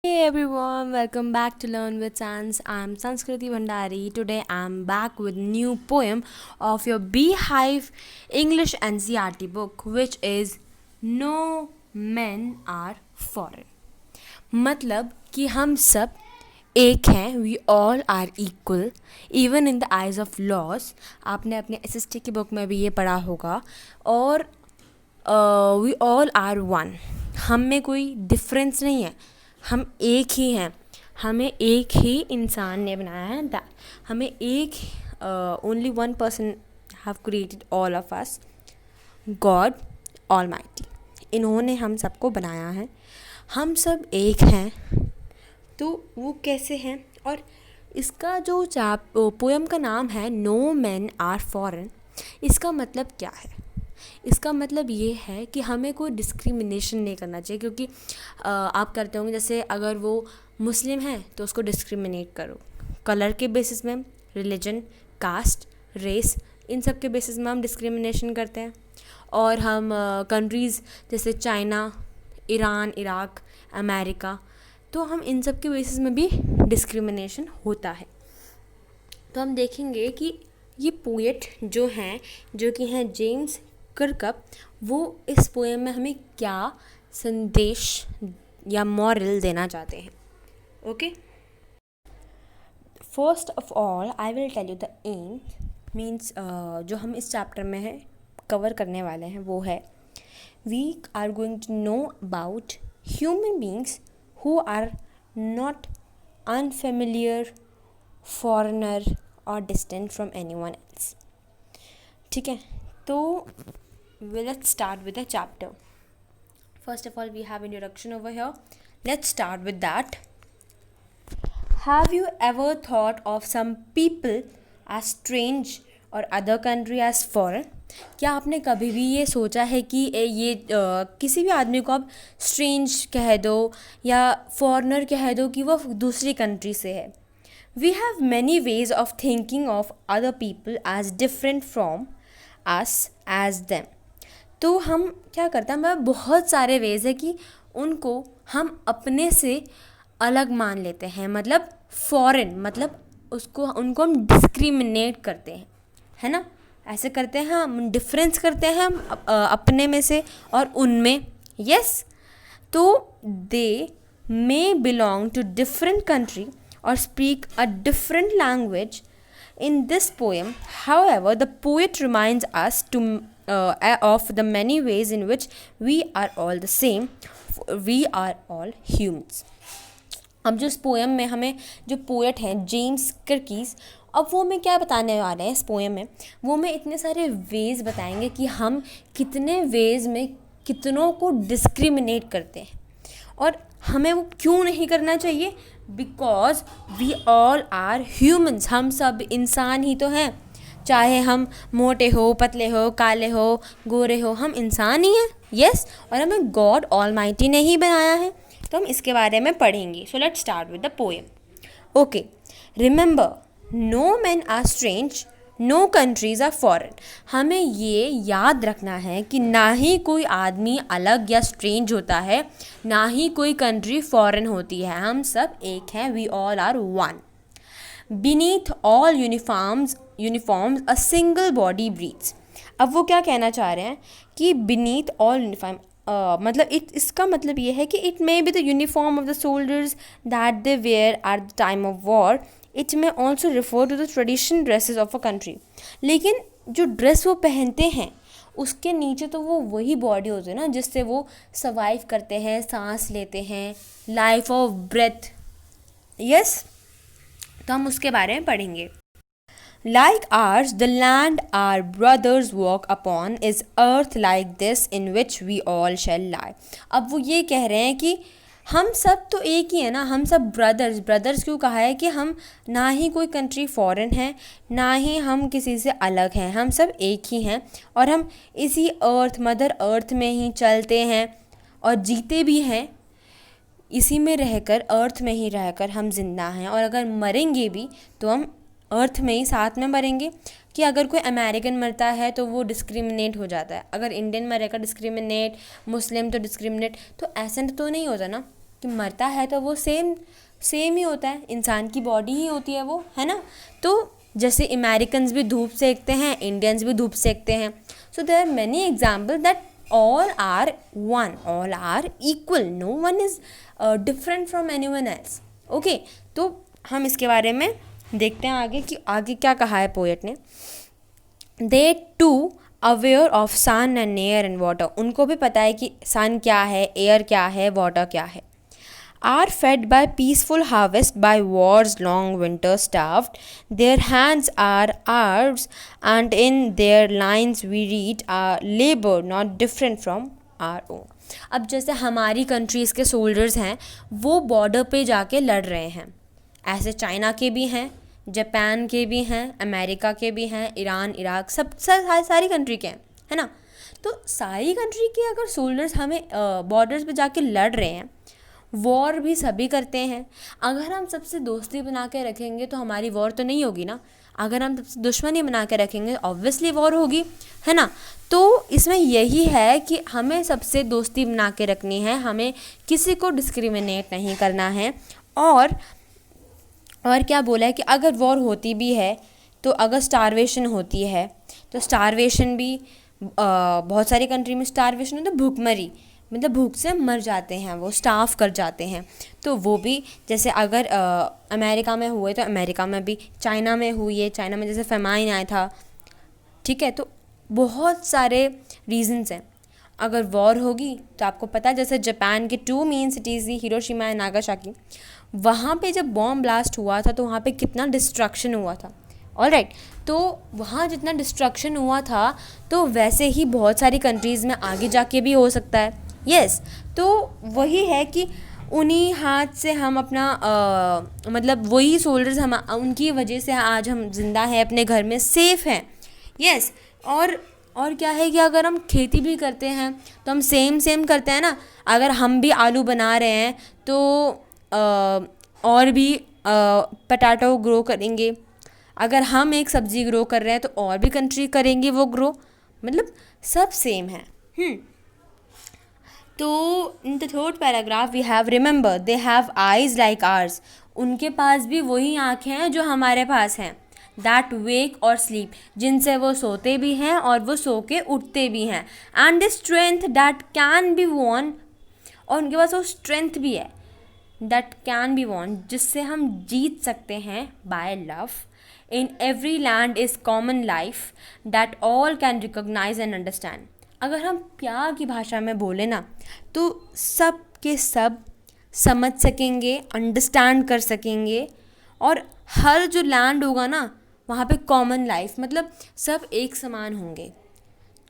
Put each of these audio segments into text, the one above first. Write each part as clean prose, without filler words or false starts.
Hey everyone, welcome back to Learn with Sans. I'm Sanskriti Bhandari. Today I'm back with new poem of your Beehive English NCERT book, which is No Men Are Foreign. मतलब कि हम सब एक हैं, we all are equal even in the eyes of laws. आपने अपने SST की book में भी ये पढ़ा होगा. और वी ऑल आर वन. हम में कोई डिफरेंस नहीं है, हम एक ही हैं. हमें एक ही इंसान ने बनाया है. हमें एक only one person have created all of us, God almighty. इन्होंने हम सबको बनाया है. हम सब एक हैं. तो वो कैसे हैं? और इसका जो पोएम का नाम है नो मैन आर फॉरेन, इसका मतलब क्या है? इसका मतलब ये है कि हमें कोई डिस्क्रिमिनेशन नहीं करना चाहिए. क्योंकि आप करते होंगे, जैसे अगर वो मुस्लिम है तो उसको डिस्क्रिमिनेट करो कलर के बेसिस में, रिलीजन, कास्ट, रेस, इन सब के बेसिस में हम डिस्क्रिमिनेशन करते हैं. और हम कंट्रीज़ जैसे चाइना, ईरान, इराक, अमेरिका, तो हम इन सब के बेसिस में भी डिस्क्रिमिनेशन होता है. तो हम देखेंगे कि ये पोएट जो हैं, जो कि हैं जेम्स किर्कअप, वो इस पोएम में हमें क्या संदेश या मॉरल देना चाहते हैं. Okay, first of all I will tell you the aim. Means जो हम इस चैप्टर में है कवर करने वाले हैं वो है, we are going to know about human beings who are not unfamiliar, foreigner or distant from anyone else. ठीक है, तो let's start with the chapter. First of all, we have introduction over here. Let's start with that. Have you ever thought of some people as strange or other country as foreign? क्या आपने कभी भी ये सोचा है कि ये किसी भी आदमी को आप स्ट्रेंज कह दो या फॉरेनर कह दो कि वो दूसरी कंट्री से है. We have many ways of thinking of other people as different from us as them. तो हम क्या करते हैं, हमें बहुत सारे वेज है कि उनको हम अपने से अलग मान लेते हैं. मतलब फॉरेन मतलब उनको हम डिस्क्रिमिनेट करते हैं, है ना. ऐसे करते हैं, हम डिफरेंस करते हैं हम अपने में से और उनमें. यस, तो दे मे बिलोंग टू डिफरेंट कंट्री और speak a different language. In this poem, however, the poet reminds us of the many ways in which we are all the same. We are all humans. अब जो इस poem में हमें जो poet हैं James किर्कीस, अब वो हमें क्या बताने वाले हैं इस पोएम में, वो हमें इतने सारे वेज़ बताएंगे कि हम कितने वेज़ में कितनों को डिस्क्रिमिनेट करते हैं और हमें वो क्यों नहीं करना चाहिए. Because we all are humans. हम सब इंसान ही तो हैं, चाहे हम मोटे हो, पतले हो, काले हो, गोरे हो, हम इंसान ही हैं. यस, और हमें गॉड ऑलमाइटी ने ही बनाया है. तो हम इसके बारे में पढ़ेंगे. So let's start with the poem. Okay, remember, no man are strange, no countries are foreign. हमें ये याद रखना है कि ना ही कोई आदमी अलग या स्ट्रेंज होता है, ना ही कोई कंट्री फॉरेन होती है. हम सब एक हैं. We all are one. Beneath all uniforms a single body breathes. अब वो क्या कहना चाह रहे हैं कि बीनीथ ऑल यूनिफॉर्म, मतलब इसका मतलब ये है कि it may be the uniform of the soldiers that they wear at the time of war. It may also refer to the traditional dresses of a country. लेकिन जो ड्रेस वो पहनते हैं उसके नीचे तो वो वही बॉडी होती है ना, जिससे वो सर्वाइव करते हैं, सांस लेते हैं, लाइफ ऑफ ब्रेथ. यस, तो हम उसके बारे में पढ़ेंगे. Like ours, the land our brothers walk upon is earth like this in which we all shall lie. अब वो ये कह रहे हैं कि हम सब तो एक ही है ना, हम सब ब्रदर्स क्यों कहा है कि हम ना ही कोई कंट्री फॉरेन है, ना ही हम किसी से अलग हैं, हम सब एक ही हैं और हम इसी मदर अर्थ में ही चलते हैं और जीते भी हैं. इसी में रहकर, अर्थ में ही रहकर हम जिंदा हैं और अगर मरेंगे भी तो हम अर्थ में ही साथ में मरेंगे. कि अगर कोई अमेरिकन मरता है तो वो डिस्क्रिमिनेट हो जाता है, अगर इंडियन मरेगा डिस्क्रिमिनेट, मुस्लिम तो डिस्क्रिमिनेट, तो ऐसा तो नहीं होता ना. कि मरता है तो वो सेम सेम ही होता है, इंसान की बॉडी ही होती है वो, है ना। तो जैसे अमेरिकन्स भी धूप सेकते हैं, इंडियंस भी धूप सेकते हैं. So there are many example that all are one, all are equal, no one is different from anyone else. Okay, तो हम इसके बारे में देखते हैं आगे कि आगे क्या कहा है पोएट ने. They too aware of sun and air and water, उनको भी पता है कि sun क्या है, air क्या है, water क्या है. Are fed by peaceful harvest, by war's long winter starved. Their hands are ours, and in their lines we read labor not different from our own. अब जैसे हमारी कंट्रीज़ के सोल्जर्स हैं वो बॉर्डर पे जाके लड़ रहे हैं, ऐसे चाइना के भी हैं, जापान के भी हैं, अमेरिका के भी हैं, ईरान, इराक, सब सारी कंट्री के हैं, है ना. तो सारी कंट्री के अगर सोल्जर्स हमें बॉर्डर्स पे जाके लड़ रहे हैं, वॉर भी सभी करते हैं. अगर हम सबसे दोस्ती बना के रखेंगे तो हमारी वॉर तो नहीं होगी ना. अगर हम सबसे दुश्मनी बना के रखेंगे ऑब्वियसली वॉर होगी, है ना. तो इसमें यही है कि हमें सबसे दोस्ती बना के रखनी है, हमें किसी को डिस्क्रिमिनेट नहीं करना है. और क्या बोला है कि अगर वॉर होती भी है तो अगर स्टारवेशन होती है तो स्टारवेशन भी बहुत सारी कंट्री में स्टारवेशन होता है, भूखमरी, मतलब भूख से मर जाते हैं, वो स्टार्व कर जाते हैं. तो वो भी जैसे अगर अमेरिका में हुए तो अमेरिका में भी, चाइना में हुई है, चाइना में जैसे फेमाइन आया था, ठीक है. तो बहुत सारे रीजंस हैं. अगर वॉर होगी तो आपको पता है जैसे जापान के 2 मेन सिटीज़ थी, हिरोशिमा एंड नागासाकी, वहाँ पे जब बॉम्ब ब्लास्ट हुआ था तो वहाँ पे कितना डिस्ट्रक्शन हुआ था. ऑलराइट, तो वहाँ जितना डिस्ट्रक्शन हुआ था तो वैसे ही बहुत सारी कंट्रीज़ में आगे जाके भी हो सकता है. यस, तो वही है कि उन्हीं हाथ से हम अपना मतलब वही सोल्जर्स हम, उनकी वजह से आज हम जिंदा हैं, अपने घर में सेफ़ हैं. यस, और क्या है कि अगर हम खेती भी करते हैं तो हम सेम करते हैं ना. अगर हम भी आलू बना रहे हैं तो और भी पटाटो ग्रो करेंगे. अगर हम एक सब्ज़ी ग्रो कर रहे हैं तो और भी कंट्री करेंगे वो ग्रो, मतलब सब सेम है. तो in the third paragraph we have remember they have eyes like ours, उनके पास भी वही आँखें हैं जो हमारे पास हैं. दैट वेक और स्लीप, जिनसे वो सोते भी हैं और वो सो के उठते भी हैं. And the strength that can be won, और उनके पास वो स्ट्रेंथ भी है दैट कैन बी वॉन, जिससे हम जीत सकते हैं by love. In every land is common life that all can recognize and understand. अगर हम प्यार की भाषा में बोले ना तो सब के सब समझ सकेंगे, अंडरस्टैंड कर सकेंगे. और हर जो लैंड होगा ना वहाँ पे कॉमन लाइफ, मतलब सब एक समान होंगे,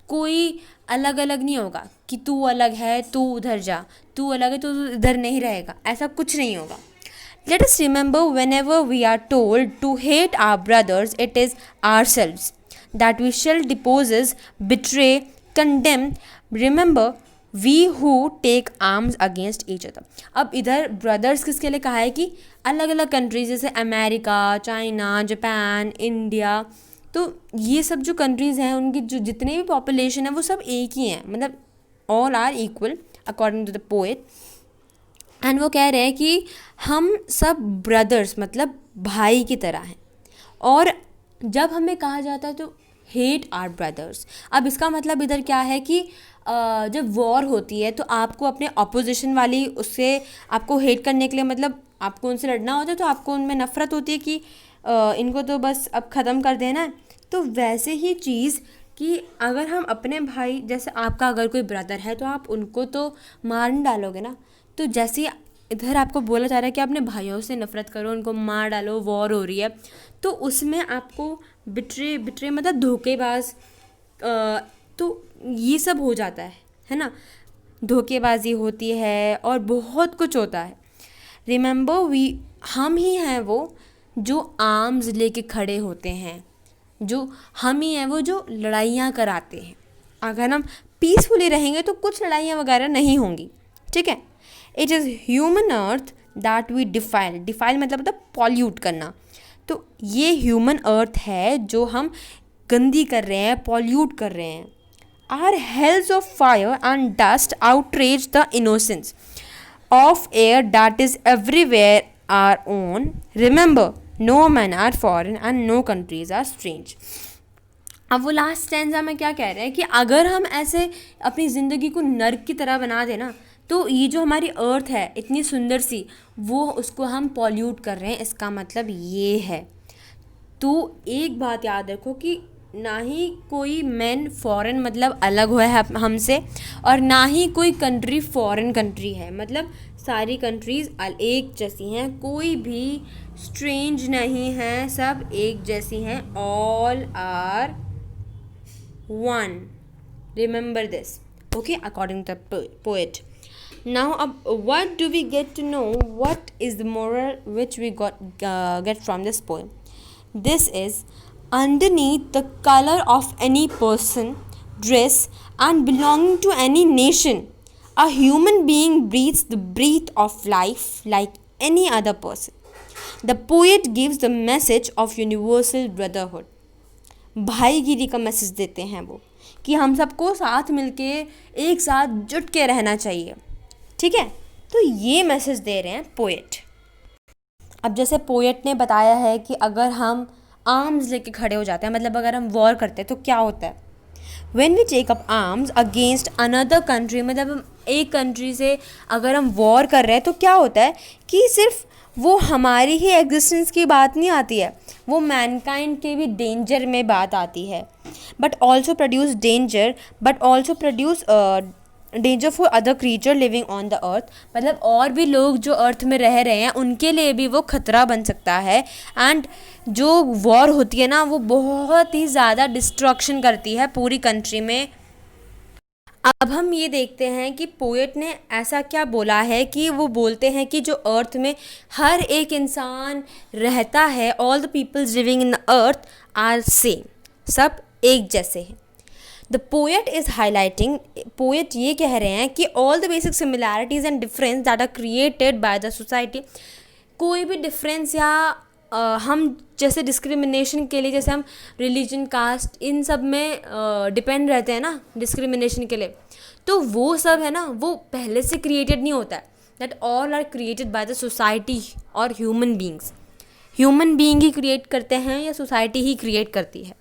कोई अलग अलग नहीं होगा कि तू अलग है तू उधर जा, तू अलग है तो तू इधर नहीं रहेगा, ऐसा कुछ नहीं होगा. Let us remember whenever we are told to hate our brothers, it is ourselves that we shall depose, betray, condemn. Remember, we who take arms against each other. अब इधर ब्रदर्स किसके लिए कहा है कि अलग अलग कंट्रीज जैसे अमेरिका, चाइना, जापान, इंडिया, तो ये सब जो कंट्रीज़ हैं उनकी जो जितने भी पॉपुलेशन है वो सब एक ही हैं, मतलब all are equal according to the poet. And वो कह रहे हैं कि हम सब ब्रदर्स मतलब भाई की तरह हैं. और जब हमें कहा जाता है तो हेट आर ब्रदर्स, अब इसका मतलब इधर क्या है कि जब वॉर होती है तो आपको अपने अपोजिशन वाली उससे आपको हेट करने के लिए, मतलब आपको उनसे लड़ना होता है तो आपको उनमें नफ़रत होती है कि इनको तो बस अब ख़त्म कर देना है. तो वैसे ही चीज़ कि अगर हम अपने भाई, जैसे आपका अगर कोई ब्रदर है तो आप उनको तो मार नहीं डालोगे ना. तो जैसे इधर आपको बोला जा रहा है कि अपने भाइयों से नफ़रत करो, उनको मार डालो, वॉर हो रही है, तो उसमें आपको बिट्रे मतलब धोखेबाज, तो ये सब हो जाता है ना, धोखेबाजी होती है और बहुत कुछ होता है. रिमेंबर हम ही हैं वो जो आर्म्स लेके खड़े होते हैं, जो हम ही हैं वो जो लड़ाइयाँ कराते हैं. अगर हम पीसफुली रहेंगे तो कुछ लड़ाइयाँ वगैरह नहीं होंगी, ठीक है. It is human earth that we defile मतलब पॉल्यूट करना. तो ये ह्यूमन अर्थ है जो हम गंदी कर रहे हैं, पॉल्यूट कर रहे हैं. Are hells of fire and dust outrage the innocence. of air that is everywhere our own. Remember, no men are foreign and no countries are strange. अब वो लास्ट स्टैंजा में क्या कह रहे हैं कि अगर हम ऐसे अपनी ज़िंदगी को नर्क की तरह बना देना, तो ये जो हमारी अर्थ है इतनी सुंदर सी, वो उसको हम पॉल्यूट कर रहे हैं, इसका मतलब ये है। तो एक बात याद रखो कि ना ही कोई मैन फॉरेन मतलब अलग हुआ है हमसे, और ना ही कोई कंट्री फॉरेन कंट्री है, मतलब सारी कंट्रीज़ एक जैसी हैं, कोई भी स्ट्रेंज नहीं है, सब एक जैसी हैं। All are one, remember this, okay, according to the poet. Now, what do we get to know? What is the moral which we get from this poem? This is, underneath the color of any person, dress, and belonging to any nation, a human being breathes the breath of life like any other person. The poet gives the message of universal brotherhood. भाईगिरी का message देते हैं वो, कि हम सबको साथ मिलके एक साथ जुट के रहना चाहिए, ठीक है। तो ये मैसेज दे रहे हैं पोएट। अब जैसे पोएट ने बताया है कि अगर हम आर्म्स लेके खड़े हो जाते हैं, मतलब अगर हम वॉर करते हैं तो क्या होता है, when we take up arms against another country, मतलब हम एक कंट्री से अगर हम वॉर कर रहे हैं तो क्या होता है कि सिर्फ वो हमारी ही एग्जिस्टेंस की बात नहीं आती है, वो मैनकाइंड के भी डेंजर में बात आती है। But also produce danger, but also produce danger for other creature living on the earth, मतलब और भी लोग जो अर्थ में रह रहे हैं उनके लिए भी वो खतरा बन सकता है। एंड जो वॉर होती है ना, वो बहुत ही ज़्यादा डिस्ट्रक्शन करती है पूरी कंट्री में। अब हम ये देखते हैं कि पोएट ने ऐसा क्या बोला है कि वो बोलते हैं कि जो अर्थ में हर एक इंसान रहता है, all the peoples living in the earth are same, सब एक जैसे हैं। The poet is highlighting, poet ये कह रहे हैं कि all the basic similarities and difference that are created by the society, कोई भी डिफरेंस या हम जैसे डिस्क्रिमिनेशन के लिए, जैसे हम रिलीजन, कास्ट, इन सब में डिपेंड रहते हैं ना डिस्क्रिमिनेशन के लिए, तो वो सब है ना, वो पहले से क्रिएटेड नहीं होता है। That all are created by the society और ह्यूमन बींग्स, ह्यूमन बींग ही क्रिएट करते हैं या सोसाइटी ही क्रिएट करती है।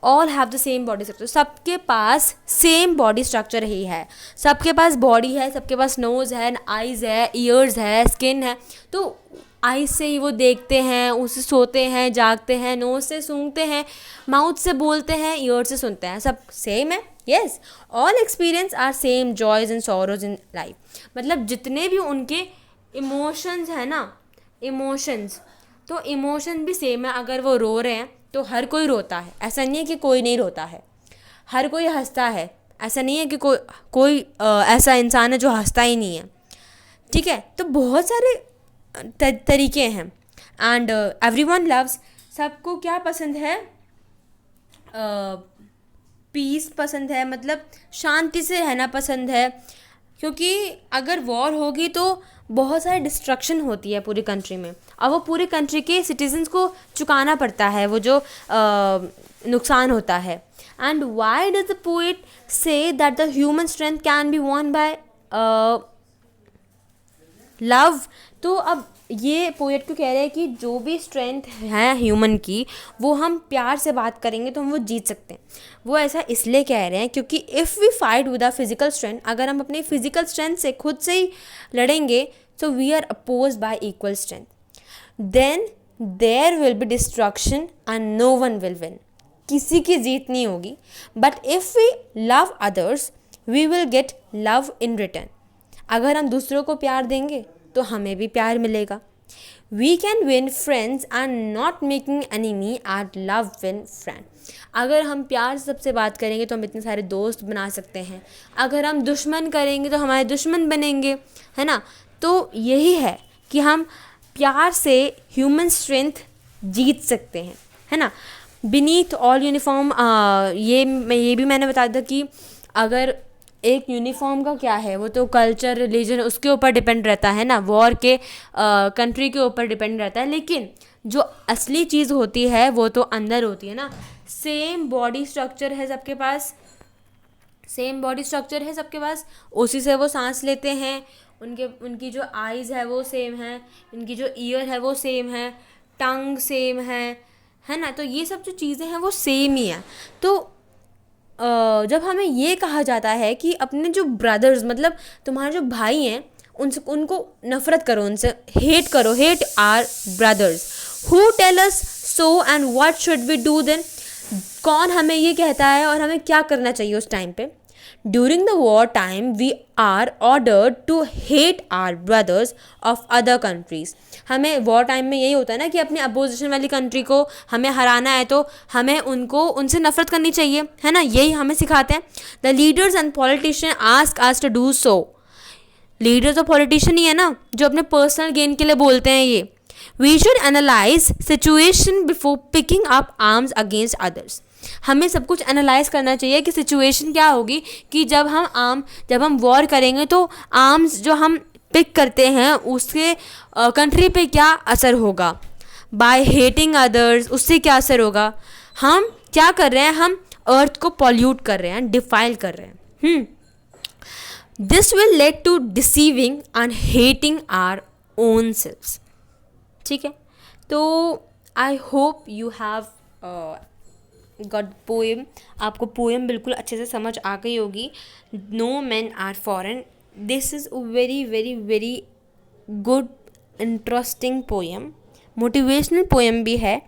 All have the same body structure, सबके पास सेम बॉडी स्ट्रक्चर ही है, सबके पास बॉडी है, सबके पास नोज़ है, आइज़ है, ईयर्स है, स्किन है। तो आइज़ से ही वो देखते हैं, उससे सोते हैं, जागते हैं, नोज़ से सूंघते हैं, माउथ से बोलते हैं, ईयर से सुनते हैं, सब सेम है। Yes, all experience are same, joys and sorrows in life, मतलब जितने भी उनके इमोशंस हैं ना, इमोशंस, तो इमोशन भी सेम है। अगर वो रो रहे हैं तो हर कोई रोता है, ऐसा नहीं है कि कोई नहीं रोता है। हर कोई हंसता है, ऐसा नहीं है कि कोई ऐसा इंसान है जो हंसता ही नहीं है, ठीक है। तो बहुत सारे तरीके हैं। एंड एवरीवन लव्स, सबको क्या पसंद है, पीस पसंद है, मतलब शांति से रहना पसंद है, क्योंकि अगर वॉर होगी तो बहुत सारी डिस्ट्रक्शन होती है पूरी कंट्री में, और वो पूरी कंट्री के सिटीजन्स को चुकाना पड़ता है वो जो नुकसान होता है। And why does the poet say that the human strength can be won by love? तो अब ये पोएट को कह रहे हैं कि जो भी स्ट्रेंथ है ह्यूमन की, वो हम प्यार से बात करेंगे तो हम वो जीत सकते हैं। वो ऐसा इसलिए कह रहे हैं क्योंकि if we fight with a physical strength, अगर हम अपने फिजिकल स्ट्रेंथ से खुद से ही लड़ेंगे, so we are opposed by equal strength, then there will be destruction and no one will win, किसी की जीत नहीं होगी। but if we love others we will get love in return, अगर हम दूसरों को प्यार देंगे तो हमें भी प्यार मिलेगा। we can win friends and not making enemy and love win friend, अगर हम प्यार से सबसे बात करेंगे तो हम इतने सारे दोस्त बना सकते हैं, अगर हम दुश्मन करेंगे तो हमारे दुश्मन बनेंगे, है ना। तो यही है कि हम प्यार से ह्यूमन स्ट्रेंथ जीत सकते हैं, है ना। बीनीथ ऑल यूनिफॉर्म, ये भी मैंने बताया था कि अगर एक यूनिफॉर्म का क्या है, वो तो कल्चर, रिलीजन, उसके ऊपर डिपेंड रहता है ना, वॉर के कंट्री के ऊपर डिपेंड रहता है, लेकिन जो असली चीज़ होती है वो तो अंदर होती है ना। सेम बॉडी स्ट्रक्चर है सबके पास, सेम बॉडी स्ट्रक्चर है सबके पास, उसी से वो सांस लेते हैं, उनकी जो आइज़ है वो सेम है, इनकी जो ईयर है वो सेम है, टंग सेम है ना। तो ये सब जो चीज़ें हैं वो सेम ही है। तो जब हमें ये कहा जाता है कि अपने जो ब्रदर्स मतलब तुम्हारे जो भाई हैं उनसे उनको नफ़रत करो, उनसे हेट करो, hate our brothers who tell us so and what should we do then. कौन हमें ये कहता है और हमें क्या करना चाहिए उस टाइम पे। During the war time we are ordered to hate our brothers of other countries. हमें वॉर टाइम में यही होता है ना कि अपनी अपोजिशन वाली कंट्री को हमें हराना है तो हमें उनसे नफरत करनी चाहिए, है ना। यही हमें सिखाते हैं। The leaders and politician ask us to do so. Leader तो पॉलिटिशियन ही है ना, जो अपने पर्सनल गेन के लिए बोलते हैं ये। We should analyze situation before picking up arms against others. हमें सब कुछ एनालाइज करना चाहिए कि सिचुएशन क्या होगी कि जब हम वॉर करेंगे तो आर्म्स जो हम पिक करते हैं उसके कंट्री पे क्या असर होगा। बाय हेटिंग अदर्स उससे क्या असर होगा। हम क्या कर रहे हैं, हम अर्थ को पॉल्यूट कर रहे हैं, डिफाइल कर रहे हैं। This will lead to deceiving and hating our own selves. ठीक है, तो I hope you have got poem. आपको पोएम बिल्कुल अच्छे से समझ आ गई होगी। No man are foreign, this is very very very good interesting poem. Motivational poem भी है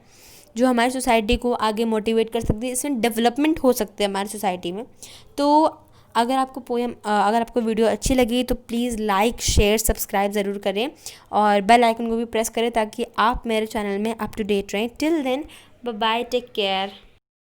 जो हमारी सोसाइटी को आगे मोटिवेट कर सकती है, इसमें डेवलपमेंट हो सकते हैं हमारी सोसाइटी में। तो अगर आपको वीडियो अच्छी लगी तो प्लीज़ लाइक शेयर सब्सक्राइब ज़रूर करें और बेल आइकन को भी प्रेस करें ताकि आप मेरे चैनल में अप टू डेट रहें। Till then bye bye, take care.